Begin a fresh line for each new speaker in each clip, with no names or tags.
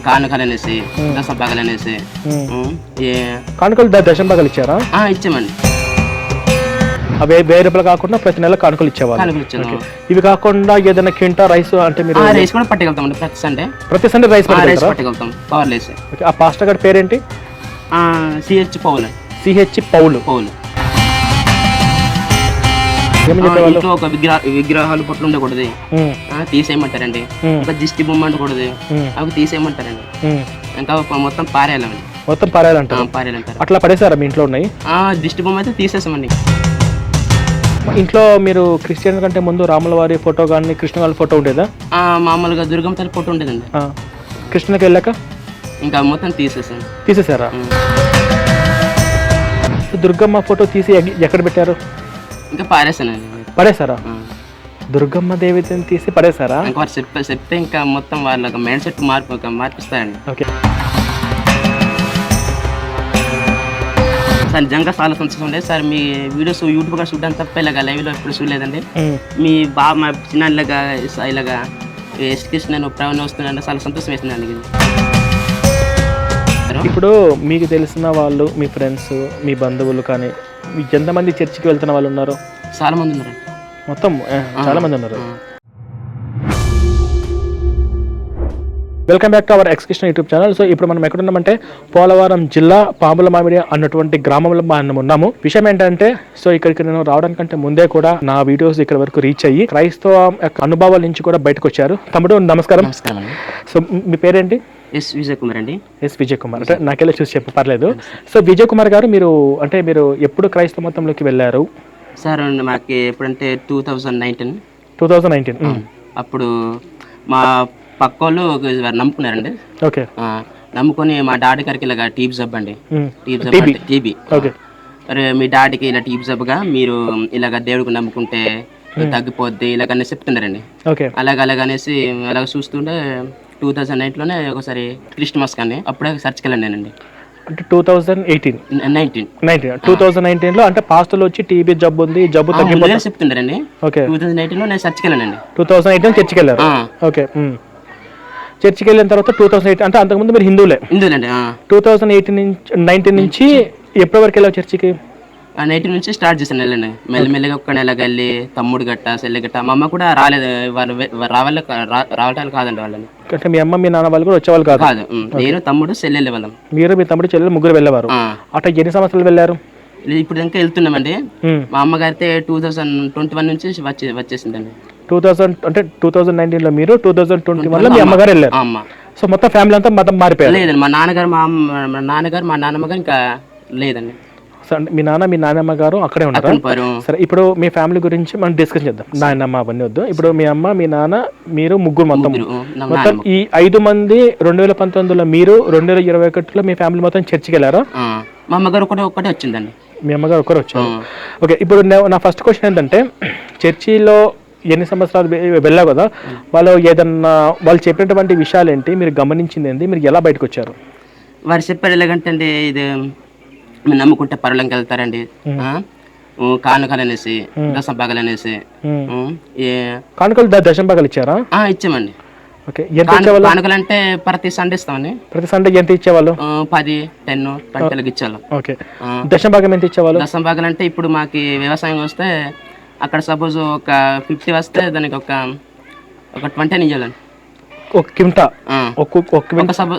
కానుకలు అనేసి దశం పగలు అనేసి
కానుకలు దశం పగలు ఇచ్చారా?
ఇచ్చామండి.
అవి 1000 రూపాయలు కాకుండా ప్రతి నెల కానుకలు ఇచ్చేవాళ్ళు.
కానుకలు ఇచ్చాము.
ఇవి కాకుండా ఏదైనా క్వింటా రైస్ అంటే మీరు
రైస్ కూడా పట్టుకెళ్తామండి ప్రతి సండే
రైస్
పట్టుకెళ్తాం. పవర్ లేస్.
ఆ పాస్టర్ గారి పేరేంటి?
సిహెచ్ పౌలు.
పౌలు.
ఇంట్లో ఒక విగ్రహాలు పట్లు ఉండకూడదు, తీసేయమంటారండి. ఒక దిష్టి బొమ్మ ఉండకూడదు, అవి తీసేయమంటారండి. ఇంకా మొత్తం పారేయాలండి. పారేయాలంటారు.
అట్లా పడేసారా మీ ఇంట్లో ఉన్నాయి?
దిష్టి బొమ్మ అయితే తీసేసామండి.
ఇంట్లో మీరు క్రిస్టియన్ కంటే ముందు రాముల వారి ఫోటో కానీ కృష్ణ వారి ఫోటో ఉండేదా?
మామూలుగా దుర్గమ్మ తల్లి ఫోటో ఉండేదండి.
కృష్ణకి వెళ్ళాక
ఇంకా మొత్తం
తీసేసారా? దుర్గమ్మ ఫోటో తీసి ఎక్కడ పెట్టారు?
ఇంకా
పడేసారా? దుర్గమ్మ దేవిని తీసి పడేసారా?
ఇంకా చెప్తే ఇంకా మొత్తం వాళ్ళ మైండ్ సెట్ మార్పిస్తారండి.
ఓకే
సార్ నిజంగా చాలా సంతోషం ఉండేది సార్. మీ వీడియోస్ యూట్యూబ్ కూడా చూడడం తప్ప ఇలాగా లైవ్లో ఎప్పుడు చూడలేదండి. మీ మా చిన్న ఇలాగా ఎస్టికేషన్ ప్రవణ వస్తుందంటే చాలా సంతోషం వేసిందండి.
ఇప్పుడు మీకు తెలిసిన వాళ్ళు, మీ ఫ్రెండ్స్, మీ బంధువులు కానీ ఎంతమంది చర్చికి వెళ్తున్న వాళ్ళు ఉన్నారు?
చాలా మంది ఉన్నారు.
మొత్తం చాలా మంది ఉన్నారు. వెల్కమ్ బ్యాక్ టు అవర్ ఎక్స్కృష్ణ యూట్యూబ్ ఛానల్. సో ఇప్పుడు మనం ఎక్కడున్నామంటే పోలవరం జిల్లా పాముల మామిడి అన్నటువంటి గ్రామంలో మనం ఉన్నాము. విషయం ఏంటంటే సో ఇక్కడికి నేను రావడానికంటే ముందే కూడా నా వీడియోస్ ఇక్కడ వరకు రీచ్ అయ్యి క్రైస్తవ అనుభవాల నుంచి కూడా బయటకు వచ్చారు. తమ్ముడు నమస్కారం. సో మీ పేరేంటి?
ఎస్ విజయ్ కుమార్ అండి.
ఎస్ విజయ్ కుమార్ అంటే నాకెళ్ళి చూసి చెప్పు పర్లేదు. సో విజయ్ కుమార్ గారు మీరు ఎప్పుడు క్రైస్తవ మతంలోకి వెళ్ళారు?
సార్ మాకు ఎప్పుడంటే
2019
అప్పుడు మా పక్క వాళ్ళు నమ్ముకున్నారండి.
ఓకే.
నమ్ముకొని మా డాడీ గారికి ఇలాగ టీబీ జబ్బు అండి. టీబీ. అరే మీ డాడీకి ఇలా టీబీ జబ్బుగా మీరు ఇలాగ దేవుడికి నమ్ముకుంటే తగ్గిపోద్ది ఇలాగనే చెప్తున్నారండి. అలాగనేసి అలాగ చూస్తుంటే 2009లోనే ఒకసారి క్రిస్మస్ కానీ అప్పుడే చర్చ్కి వెళ్ళండి నేనండి.
అంటే 2019లో అంటే పాస్టర్లు వచ్చి టీబీ జబ్బు ఉంది, జబ్బు తగ్గిపోతుంది
చెప్తుంటారండి. ఓకే. 2019లో నేను చర్చ్కి వెళ్ళానండి.
2018 చర్చ్కి వెళ్ళారు. ఓకే. చర్చికి వెళ్ళిన తర్వాత 2008 అంటే అంతకుముందు మీరు హిందువులే. 2019 నుంచి ఎప్పటి వరకు వెళ్ళావు చర్చికి?
19 నుంచి స్టార్ట్ చేశాను వెళ్ళండి. మెల్లమెల్లగా ఒక్క నెలగా వెళ్ళి తమ్ముడు గట్ట చెల్లి గట్ట మా అమ్మ కూడా రాలేదు. వాళ్ళు రావటాలు కాదండి వాళ్ళని.
అంటే మీ అమ్మ మీ నాన్న వాళ్ళు కూడా వచ్చేవాళ్ళు కాదు?
నేను తమ్ముడు చెల్లి వెళ్ళే వాళ్ళం.
మీరు మీ తమ్ముడు చెల్లెలు ముగ్గురు వెళ్ళేవారు. అట్లా ఎన్ని సంవత్సరాలు వెళ్ళారు?
ఇప్పుడు ఇంకా వెళ్తున్నామండి. మా అమ్మగారితే 2021 నుంచి వచ్చేసిందండి.
2019లో మీరు 2021లో మీ అమ్మగారు వెళ్ళారు. సో మొత్తం ఫ్యామిలీ అంతా మతం మారిపోయారు?
లేదండి, మా నాన్నగారు మా నాన్నమ్మ గారు ఇంకా లేదండి.
మీ నాన్న మీ నాన్నమ్మ గారు అక్కడే ఉన్నారు. సరే ఇప్పుడు మీ ఫ్యామిలీ గురించి మనం డిస్కస్ చేద్దాం. నాయనమ్మ అవన్నీ వద్దు. ఇప్పుడు మీ అమ్మ మీ నాన్న మీరు ముగ్గురు మొత్తం ఈ 5 మంది 2019లో మీరు 2021లో మీ ఫ్యామిలీ మొత్తం చర్చికి వెళ్ళారా?
మా అమ్మగారు ఒక్కటే వచ్చిందండి.
మీ అమ్మగారు ఒక్కరు వచ్చారు. ఓకే. ఇప్పుడు నా ఫస్ట్ క్వశ్చన్ ఏంటంటే చర్చిలో ఎన్ని సంవత్సరాలు వెళ్ళావు కదా, వాళ్ళు చెప్పినటువంటి విషయాలు ఏంటి, మీరు గమనించింది ఏంటి, మీరు ఎలా బయటకు వచ్చారు?
వారు చెప్పారు ఎలాగంటే అండి, ఇది మీరు నమ్ముకుంటే పరలోకి వెళ్తారండి, కానుకలు అనేసి దశం పగలు అనేసి.
కానుకలు దశం పగలు ఇచ్చారా?
ఇచ్చామండి.
ఓకే.
కానుకలు అంటే ప్రతి సండే ఇస్తామండి.
ప్రతి సండే ఎంత ఇచ్చేవాళ్ళు?
10, 10, 20 ఇచ్చేవాళ్ళం.
ఓకే. దశం భాగం ఎంత ఇచ్చేవాళ్ళు?
దశం భాగాలు అంటే ఇప్పుడు మాకు వ్యవసాయం వస్తే అక్కడ సపోజ్ ఒక 50 వస్తే దానికి ఒక 20 ఇవ్వాలండి.
ఒక క్వింటా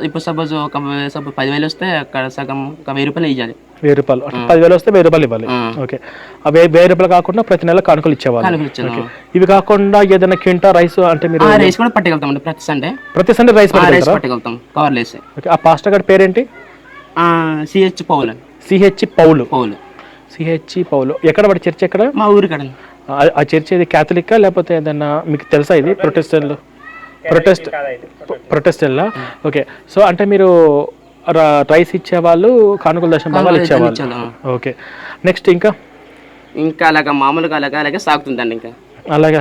ఇప్పుడు సపోజ్ ఒక 10,000 వస్తే అక్కడ సగం ఒక 1,000 రూపాయలు ఇవ్వాలి.
1,000 రూపాయలు 10,000 వస్తే 1,000 రూపాయలు ఇవ్వాలి. ఓకే. ఆ 1,000 రూపాయలు కాకుండా ప్రతి నెల కానుకలు ఇచ్చేవాళ్ళు. ఇవి కాకుండా ఏదైనా క్వింటా రైస్ అంటే మీరు
రైస్ కూడా పట్టుకెళ్తామండి ప్రతి సండే
రైస్
పట్టుకెళ్తాం కవర్ లేసి.
ఓకే. ఆ పాస్టర్ గారి పేరేంటి?
సిహెచ్ పౌలు.
పౌలు. ఎక్కడ పడి చర్చ్ ఎక్కడ?
మా ఊరి కడ.
ఆ చర్చ్ ఇది క్యాథలిక్ లేకపోతే ఏదన్నా మీకు తెలుసా? ఇది ప్రొటెస్టెంట్లా? ఓకే. సో అంటే మీరు రైస్ ఇచ్చేవాళ్ళు, కానుకల దశం భాగాలు ఇచ్చేవాళ్ళు. ఓకే. నెక్స్ట్ ఇంకా
అలాగా మామూలుగా అలాగే సాగుతుందండి. ఇంకా అలాగే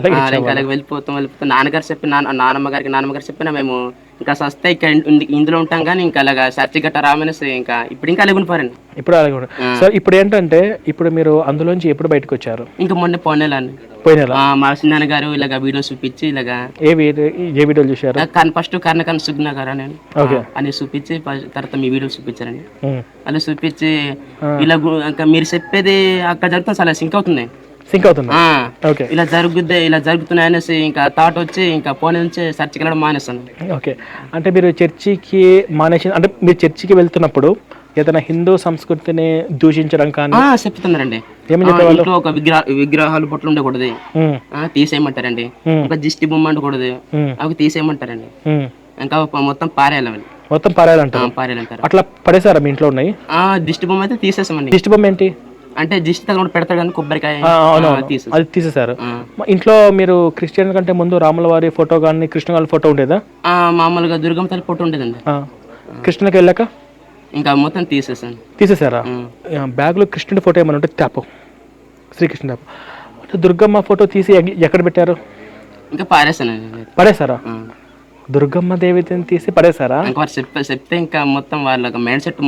వెళ్ళిపోతాం. నాన్నమ్మ గారికి చెప్పినా మేము ఇంకా సస్తే ఇక్కడ ఇందులో ఉంటాం కానీ ఇంకా అలాగా సర్చ్ గట్ట రామనేసి ఇంకా ఇప్పుడు ఇంకా అలాగే ఉండిపోరండి.
ఇప్పుడు అలాగే కూడా సార్. ఇప్పుడు ఏంటంటే ఇప్పుడు మీరు అందులోంచి ఎప్పుడు బయటకు వచ్చారు?
ఇంకా మొన్న పోనేలాండి
పోయిన
మా చిన్న గారు ఇలాగ వీడియోస్ చూపించి ఇలాగా
ఏ వీడియోలు చూసారు?
ఫస్ట్ కర్ణకన్ సుగ్న గారు అని అని చూపించి తర్వాత మీ వీడియోస్ చూపించారండి. అలా చూపించి ఇలా ఇంకా మీరు చెప్పేది అక్కడ జరుగుతుంది చాలా సింక్ అవుతుంది ఇలా జరుగుతున్నాయి అనేసి ఇంకా థాట్ వచ్చి ఇంకా పోనీ నుంచి చర్చికి వెళ్ళడం మానేస్తాను.
ఓకే, అంటే మీరు చర్చికి మానేసి అంటే మీరు చర్చికి వెళ్తున్నప్పుడు ఏదైనా హిందూ సంస్కృతిని దూషించడం కానీ
చెప్తున్నారండి.
ఏమని
ఒక విగ్రహాలు పొట్లు ఉండకూడదు, తీసేయమంటారండి. ఒక దిష్టి బొమ్మ ఉండకూడదు, అవి తీసేయమంటారండి. ఇంకా మొత్తం పారేయాలి,
మొత్తం పారేయాలంటారు. అట్లా పడేసారా మీ ఇంట్లో ఉన్నాయి?
దిష్టి బొమ్మ అయితే తీసేసామండి.
దిష్టి బొమ్మ ఏంటి
అంటే దిష్టి తగ్గ పెడతాడు కానీ కొబ్బరికాయ
అది తీసేసారు. ఇంట్లో మీరు క్రిస్టియన్ కంటే ముందు రాముల వారి ఫోటో కానీ కృష్ణ గారి ఫోటో ఉండేదా?
మామూలుగా దుర్గమ్మ తల్లి ఫోటో ఉండేదండి.
కృష్ణకి వెళ్ళాక
ఇంకా మొత్తం
తీసేసారా? బ్యాగ్ లో కృష్ణుడి ఫోటో ఏమైనా ఉంటే తాపు, శ్రీకృష్ణ తాపు. దుర్గమ్మ ఫోటో తీసి ఎక్కడ పెట్టారు?
ఇంకా
పడేసారా? దుర్గమ్మ దేవిని తీసి పడేసారా?
చెప్తే ఇంకా మొత్తం వాళ్ళ మైండ్ సెట్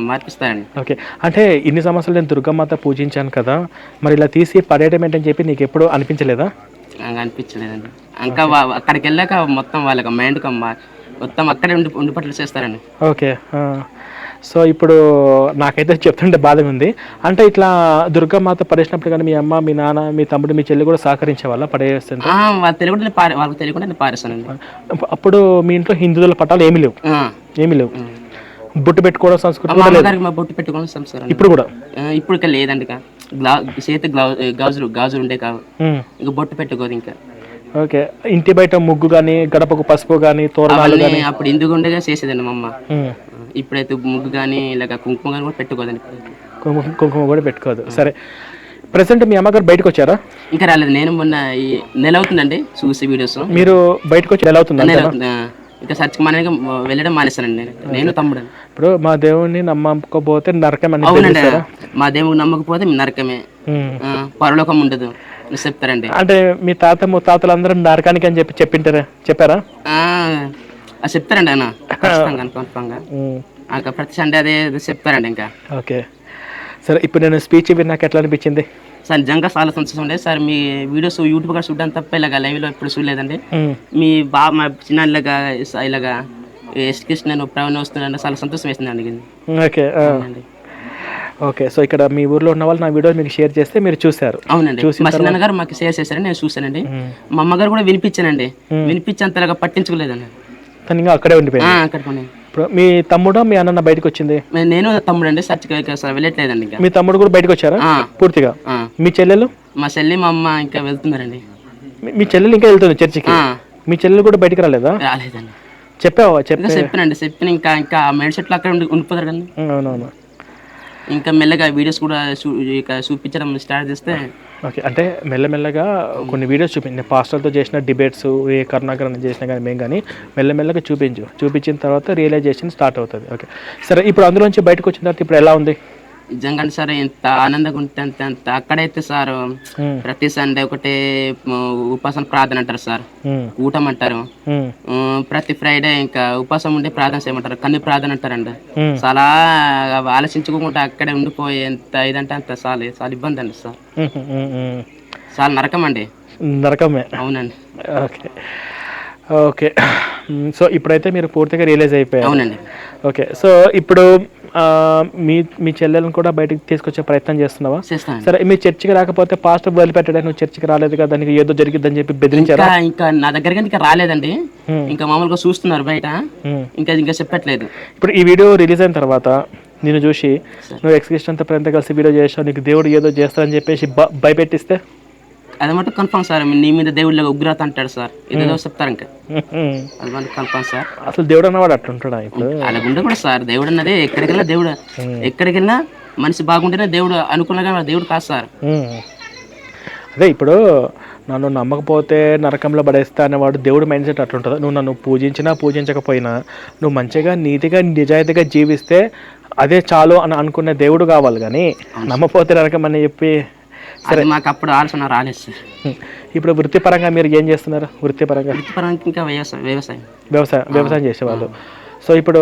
మార్పిస్తారండి.
ఓకే, అంటే ఇన్ని సంవత్సరాలు నేను దుర్గమ్మత పూజించాను కదా, మరి ఇలా తీసి పడేయడం ఏంటని చెప్పి నీకు ఎప్పుడు అనిపించలేదా?
అనిపించలేదండి. ఇంకా అక్కడికి వెళ్ళాక మొత్తం వాళ్ళకి మైండ్ మొత్తం అక్కడే ఉండిపట్లు చేస్తారండి.
ఓకే, సో ఇప్పుడు నాకైతే చెప్తుంటే బాధగా ఉంది. అంటే ఇట్లా దుర్గమాత పడేసినప్పుడు కానీ మీ అమ్మ, మీ నాన్న, మీ తమ్ముడు, మీ చెల్లి కూడా సహకరించే వాళ్ళ పడేస్తుంటే?
వాళ్ళకి తెలియకుండా పారేస్తానండి.
అప్పుడు మీ ఇంట్లో హిందువుల పట్టాలు ఏమీ లేవు. బొట్టు పెట్టుకోవడం సంస్కృతి
బొట్టు పెట్టుకోవడం సంస్కారం
ఇప్పుడు కూడా?
ఇప్పుడు లేదండి. చేతి గాజులు ఉండే కావు, ఇంకా బొట్టు పెట్టుకోదు ఇంకా.
ఓకే, ఇంటి బయట ముగ్గు కానీ గడపకు పసుపు కానీ తోరణాలు కానీ
అప్పుడు ఇందుకు ఉండగా చేసేదండి మా అమ్మ. ఇప్పుడైతే ముగ్గు కానీ ఇలాగ కుంకుమ కానీ కూడా పెట్టుకోదండి.
కుంకుమ కూడా పెట్టుకోదు. సరే, ప్రెసెంట్ మీ అమ్మగారు బయటకు వచ్చారా?
ఇంకా రాలేదు. నేను మొన్న నెల అవుతుందండి చూసి వీడియోస్.
మీరు బయటకు వచ్చి నెల అవుతుంది?
ఇంకా సర్చ్ వెళ్ళడం మానేస్తానండి నేను తమ్ముడు.
ఇప్పుడు మా దేవుడిని నమ్మకపోతే నరకం అని?
అవునండి, మా దేవుడు నమ్మకపోతే నరకమే, పరలోకం ఉండదు చెప్తారండి.
అంటే మీ తాత ముత్తాతలు అందరూ నరకానికి అని చెప్పారా?
చెప్తారండి ఆయన ప్రతి సండే అదే చెప్తారండి ఇంకా.
ఓకే, సరే, ఇప్పుడు నేను స్పీచ్ విన్నాక ఎట్లా అనిపించింది?
సార్ నిజంగా చాలా సంతోషం ఉండే సార్. మీ వీడియోస్ యూట్యూబ్ కూడా చూడడం తప్ప ఇలాగ లైవ్ లో ఎప్పుడు చూడలేదండి. మీ మా చిన్న ఇలాగా ఎస్కృష్ణ ప్రవీణ్ వస్తున్నాను, చాలా సంతోషం వేసిందండి.
ఓకే ఓకే, సో ఇక్కడ మీ ఊర్లో ఉన్న వాళ్ళు నా వీడియో మీకు షేర్ చేస్తే మీరు చూసారు?
అవునండి, మా చిన్న గారు మాకు షేర్ చేశారని నేను చూసానండి. మా అమ్మగారు కూడా వినిపించానండి, వినిపించేంతలాగా పట్టించుకోలేదండి.
తను అక్కడే ఉండిపోయింది. ఇప్పుడు మీ తమ్ముడు మీ అన్న బయటకు వచ్చింది?
నేను తమ్ముడు అండి, సర్చ్ వెళ్ళట్లేదండి.
మీ తమ్ముడు కూడా బయటకు వచ్చారా పూర్తిగా? మీ చెల్లెలు?
మా చెల్లి మా అమ్మ ఇంకా వెళ్తున్నారండి.
మీ చెల్లెలు ఇంకా వెళ్తుంది చర్చికి? మీ చెల్లెలు కూడా బయటకు రాలేదా?
రాలేదండి.
చెప్పిన
ఇంకా మైండ్ సెట్ లో అక్కడ ఉండిపోతారు కదా.
అవునవును,
ఇంకా మెల్లగా వీడియోస్ కూడా చూపించడం స్టార్ట్ చేస్తే.
ఓకే, అంటే మెల్లమెల్లగా కొన్ని వీడియోస్ చూపించి పాస్టర్తో చేసిన డిబేట్స్ ఏ కరుణాకరణ చేసినా కానీ మేము కానీ మెల్లమెల్లగా చూపించిన తర్వాత రియలైజేషన్ స్టార్ట్ అవుతుంది. ఓకే, సరే, ఇప్పుడు అందులోంచి బయటకు వచ్చిన తర్వాత ఇప్పుడు ఎలా ఉంది?
నిజంగా సార్ ఎంత ఆనందంగా ఉంటే అంత. అక్కడైతే సార్ ప్రతి సండే ఒకటే ఉపాసన ప్రార్థన అంటారు సార్, కూటం అంటారు. ప్రతి ఫ్రైడే ఇంకా ఉపాసం ఉండే ప్రార్థన చేయమంటారు, కన్ని ప్రార్థన అంటారండి. చాలా ఆలోచించుకోకుండా అక్కడే ఉండిపోయి ఎంత ఇదంటే అంత చాలా ఇబ్బంది అండి సార్. చాలా నరకం అండి.
నరకమే?
అవునండి.
ఓకే ఓకే, సో ఇప్పుడైతే మీరు పూర్తిగా రియలైజ్ అయిపోయారు?
అవునండి.
ఓకే, సో ఇప్పుడు మీ చెల్లెలను కూడా బయటకు తీసుకొచ్చే ప్రయత్నం చేస్తున్నావా? సరే, మీ చర్చికి రాకపోతే పాస్టర్ వదిలిపెట్టడానికి నువ్వు చర్చికి రాలేదు కదా, దానికి ఏదో జరిగిద్దని చెప్పి బెదిరించారా?
ఇంకా నా దగ్గర ఇంకా రాలేదండి, ఇంకా మామూలుగా చూస్తున్నారు బయట, ఇంకా చెప్పట్లేదు.
ఇప్పుడు ఈ వీడియో రిలీజ్ అయిన తర్వాత నేను చూసి నువ్వు ఎక్స్క్రిషన్ అంతా ఫ్రెండ్తో కలిసి వీడియో చేసావు, నీకు దేవుడు ఏదో చేస్తారని చెప్పేసి భయపెట్టిస్తే?
అది మటు కన్ఫర్మ్ సార్. నీ మీద దేవుళ్ళ ఉగ్రత అంటాడు సార్, ఏదో చెప్తారు ఇంకా. అది మటు కన్ఫర్మ్ సార్.
అసలు దేవుడు అన్నవాడు అట్లుంటాడా? ఇప్పుడు
అలాగ ఉండే కూడా సార్, దేవుడు అన్నదే ఎక్కడికెళ్ళినా దేవుడు, ఎక్కడికెళ్ళినా మనిషి బాగుంటేనే దేవుడు అనుకున్నగా దేవుడు కాదు సార్.
అదే ఇప్పుడు నన్ను నమ్మకపోతే నరకంలో పడేస్తా అనేవాడు దేవుడు మైండ్ సెట్ అట్లుంటుంది. నువ్వు నన్ను పూజించినా పూజించకపోయినా నువ్వు మంచిగా నీతిగా నిజాయితీగా జీవిస్తే అదే చాలు అని అనుకునే దేవుడు కావాలి, కానీ నమ్మపోతే నరకం అని చెప్పి
అది మాకు అప్పుడు ఆలోచన రాలేదు సార్.
ఇప్పుడు వృత్తిపరంగా మీరు ఏం చేస్తున్నారు? వృత్తిపరంగా
ఇంకా వ్యవసాయం
వ్యవసాయం చేసేవాళ్ళు. సో ఇప్పుడు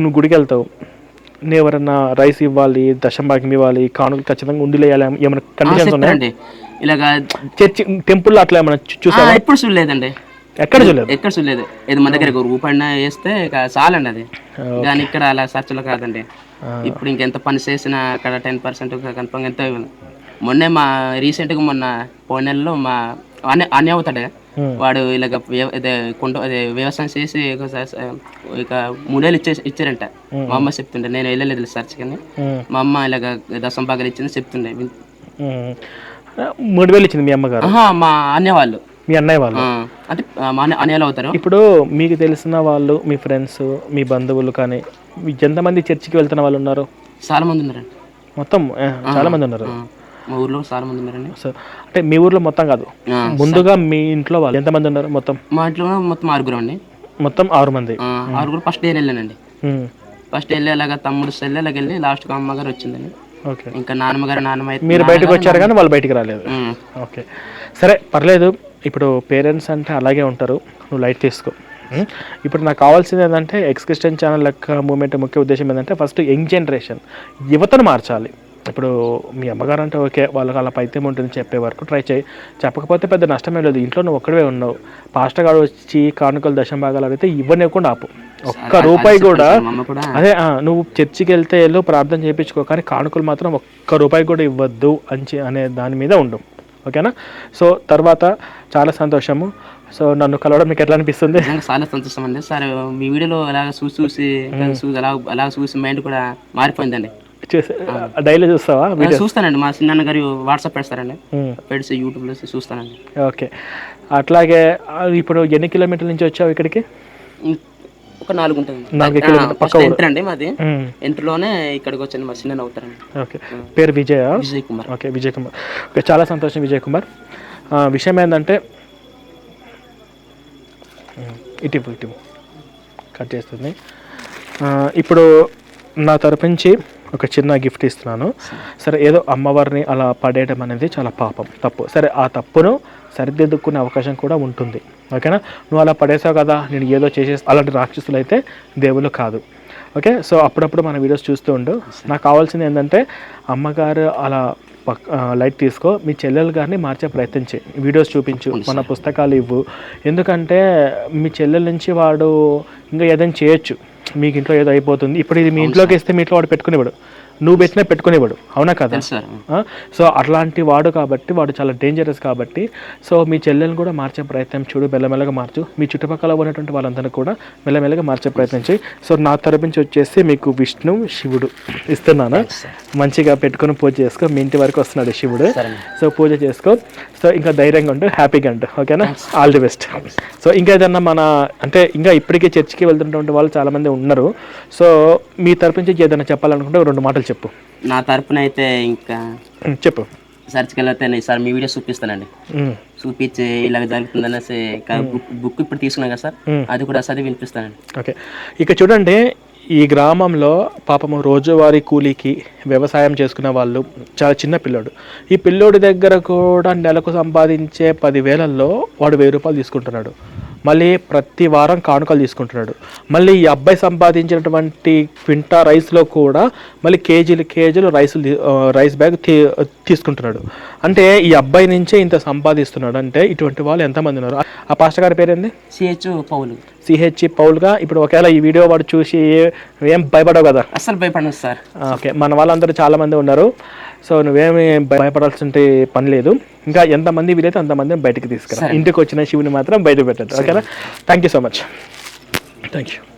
నువ్వు గుడికి వెళ్తావు, నువ్వు ఎవరన్నా రైస్ ఇవ్వాలి, దశంభాగం ఇవ్వాలి, కానుకలు ఖచ్చితంగా ఉండిలేయాలి, ఏమైనా కండిషన్స్ ఉన్నాయండి?
ఇలాగా
చర్చి టెంపుల్లో అట్లా ఏమైనా చూసావా?
ఎప్పుడు చూడలేదండి,
ఎక్కడ
చూడలేదు. ఇది మన దగ్గర రూపాయన వేస్తే చాలండి అది. కానీ ఇక్కడ అలా సర్చలో కాదండి. ఇప్పుడు ఇంకెంత పని చేసినా అక్కడ 10% కన్ఫర్మ్ ఎంత. మొన్నే రీసెంట్గా మొన్న పోయిన నెలలో మా అన్నీ అవుతాడే వాడు ఇలాగ వ్యవసాయం చేసి ఇక 3 ఏళ్ళు ఇచ్చారంట. మా అమ్మ చెప్తుండే, నేను వెళ్ళలేదు సర్చ్ కానీ మా అమ్మ ఇలాగ దశంభాగాలు ఇచ్చింది చెప్తుండే.
3,000 ఇచ్చింది మీ అమ్మగారు?
మా అన్నయ్య
మీ అన్నయ్య వాళ్ళు
అంటే మా అన్నయ్యలు అవుతారు.
ఇప్పుడు మీకు తెలిసిన వాళ్ళు, మీ ఫ్రెండ్స్, మీ బంధువులు కానీ ఎంతమంది చర్చికి వెళ్తున్న వాళ్ళు ఉన్నారు?
చాలా మంది ఉన్నారండి,
మొత్తం చాలా మంది ఉన్నారు.
మా ఊర్లో చాలా మంది ఉన్నారండి.
సో అంటే మీ ఊర్లో మొత్తం కాదు, ముందుగా మీ ఇంట్లో వాళ్ళు ఎంతమంది ఉన్నారు మొత్తం?
మా ఇంట్లో మొత్తం 6 అండి.
మొత్తం 6 మంది.
6 ఫస్ట్ డే వెళ్ళానండి. ఫస్ట్ వెళ్ళి అలాగా తమ్ముడు సెల్ అలాగ వెళ్ళి లాస్ట్గా అమ్మగారు వచ్చిందండి.
ఓకే.
ఇంకా నాన్నమ్మ అయితే
మీరు బయటకు వచ్చారు కానీ వాళ్ళు బయటికి రాలేదు. ఓకే, సరే పర్లేదు. ఇప్పుడు పేరెంట్స్ అంటే అలాగే ఉంటారు, నువ్వు లైట్ తీసుకో. ఇప్పుడు నాకు కావాల్సింది ఏంటంటే ఎక్స్క్రిస్టియన్ ఛానల్ లెక్క మూమెంట్ ముఖ్య ఉద్దేశం ఏంటంటే ఫస్ట్ యంగ్ జనరేషన్ యువతను మార్చాలి. ఇప్పుడు మీ అమ్మగారు అంటే ఓకే, వాళ్ళకి అలా పైత్యం ఉంటుంది చెప్పే వరకు ట్రై చేయి. చెప్పకపోతే పెద్ద నష్టమే లేదు, ఇంట్లో నువ్వు ఒక్కడే ఉన్నావు. పాస్టర్ గారు వచ్చి కానుకలు దశంభాగాలు అడిగితే ఇవ్వనివ్వకుండా ఆపు. ఒక్క రూపాయి కూడా, అదే నువ్వు చర్చికి వెళ్తే వెళ్ళు ప్రార్థన చేయించుకో, కానీ కానుకలు మాత్రం ఒక్క రూపాయి కూడా ఇవ్వద్దు అనే దాని మీద ఉండు. ఓకేనా? సో తర్వాత చాలా సంతోషము. సో నన్ను కలవడం మీకు ఎట్లా అనిపిస్తుంది?
చాలా సంతోషం అండి సార్. మీ వీడియోలో అలాగ చూసి అలా చూసి మైండ్ కూడా మారిపోయిందండి.
డైలీ చూస్తావా?
చూస్తానండి, మా చిన్న గారు వాట్సాప్ పెడతారండి, పెడిసి యూట్యూబ్లో చూస్తానండి.
ఓకే, అట్లాగే ఇప్పుడు ఎన్ని కిలోమీటర్ల నుంచి వచ్చావు ఇక్కడికి?
ఒక 4 ఉంటుంది.
4 కిలోమీటర్లు
ఎంటర్ అండి మాది. ఎంట్రీలోనే ఇక్కడికి వచ్చాను, మా చిన్న అవుతారండి.
ఓకే, పేరు విజయ్
కుమార్.
ఓకే, విజయ్ కుమార్. ఓకే, చాలా సంతోషం విజయ్ కుమార్. విషయం ఏంటంటే ఇటు కట్ చేస్తుంది. ఇప్పుడు నా తరపు నుంచి ఒక చిన్న గిఫ్ట్ ఇస్తున్నాను. సరే, ఏదో అమ్మవారిని అలా పడేయడం అనేది చాలా తప్పు. సరే, ఆ తప్పును సరిదిద్దుకునే అవకాశం కూడా ఉంటుంది. ఓకేనా? నువ్వు అలా పడేసావు కదా, నేను ఏదో అలాంటి రాక్షసులు అయితే దేవుళ్ళు కాదు. ఓకే, సో అప్పుడప్పుడు మన వీడియోస్ చూస్తూ ఉండు. నాకు కావాల్సింది ఏంటంటే అమ్మగారు అలా లైట్ తీసుకో, మీ చెల్లెలు గారిని మార్చే ప్రయత్నించి వీడియోస్ చూపించు, మన పుస్తకాలు ఇవ్వు. ఎందుకంటే మీ చెల్లెల నుంచి వాడు ఇంకా ఏదైనా చేయొచ్చు, మీకు ఇంట్లో ఏదో అయిపోతుంది. ఇప్పుడు ఇది మీ ఇంట్లోకి ఇస్తే మీ ఇంట్లో వాడు పెట్టుకునేవాడు, నువ్వు పెట్టినా పెట్టుకునేవాడు, అవునా కదా? సో అట్లాంటి వాడు కాబట్టి వాడు చాలా డేంజరస్ కాబట్టి, సో మీ చెల్లెలను కూడా మార్చే ప్రయత్నం చూడు, మెల్లమెల్లగా మార్చు. మీ చుట్టుపక్కల ఉన్నటువంటి వాళ్ళందరినీ కూడా మెల్లమెల్లగా మార్చే ప్రయత్నం చేయి. సో నా తరపు నుంచి వచ్చేసి మీకు విష్ణు శివుడు ఇస్తున్నాను, మంచిగా పెట్టుకుని పూజ చేసుకో. మీ ఇంటి వరకు వస్తున్నాడు శివుడు, సో పూజ చేసుకో. సో ఇంకా ధైర్యంగా ఉండు, హ్యాపీగా ఉండు. ఓకేనా? All the best. సో ఇంకా ఏదన్నా అంటే ఇంకా ఇప్పటికీ చర్చికి వెళ్తున్నటువంటి వాళ్ళు చాలామంది ఉన్నారు. సో మీ తరపు నుంచి ఏదైనా చెప్పాలనుకుంటే 2 మాటలు చెప్పు.
నా తరపున అయితే ఇంకా
చెప్పు.
సర్చ్కి వెళ్తే సార్ మీ వీడియో చూపిస్తానండి, చూపించి ఇలాగ జరుగుతుందనేసి బుక్ ఇప్పుడు తీసుకున్నాం కదా సార్, అది కూడా చదివి వినిపిస్తానండి.
ఓకే, ఇక చూడండి, ఈ గ్రామంలో పాపము రోజువారీ కూలీకి వ్యవసాయం చేసుకునే వాళ్ళు, చాలా చిన్న పిల్లోడు. ఈ పిల్లోడి దగ్గర కూడా నెలకు సంపాదించే 10,000లో వాడు 1,000 రూపాయలు తీసుకుంటున్నాడు. మళ్ళీ ప్రతి వారం కానుకలు తీసుకుంటున్నాడు. మళ్ళీ ఈ అబ్బాయి సంపాదించినటువంటి క్వింటా రైస్లో కూడా మళ్ళీ కేజీలు రైస్ బ్యాగ్ తీసుకుంటున్నాడు. అంటే ఈ అబ్బాయి నుంచే ఇంత సంపాదిస్తున్నాడు. అంటే ఇటువంటి వాళ్ళు ఎంతమంది ఉన్నారు? ఆ పాస్టర్ గారి పేరేంది? సిహెచ్ పౌల్గా. ఇప్పుడు ఒకవేళ ఈ వీడియో వాడు చూసి ఏం భయపడవు కదా?
అసలు భయపడను సార్.
ఓకే, మన వాళ్ళందరూ చాలా మంది ఉన్నారు. సో నువ్వేమి భయపడాల్సిన పని లేదు. ఇంకా ఎంతమంది వీలైతే అంతమందిని బయటకు తీసుకురా. ఇంటికి వచ్చిన శివుని మాత్రం బయట పెట్టద్దు. ఓకేనా? Thank you so much. Thank you.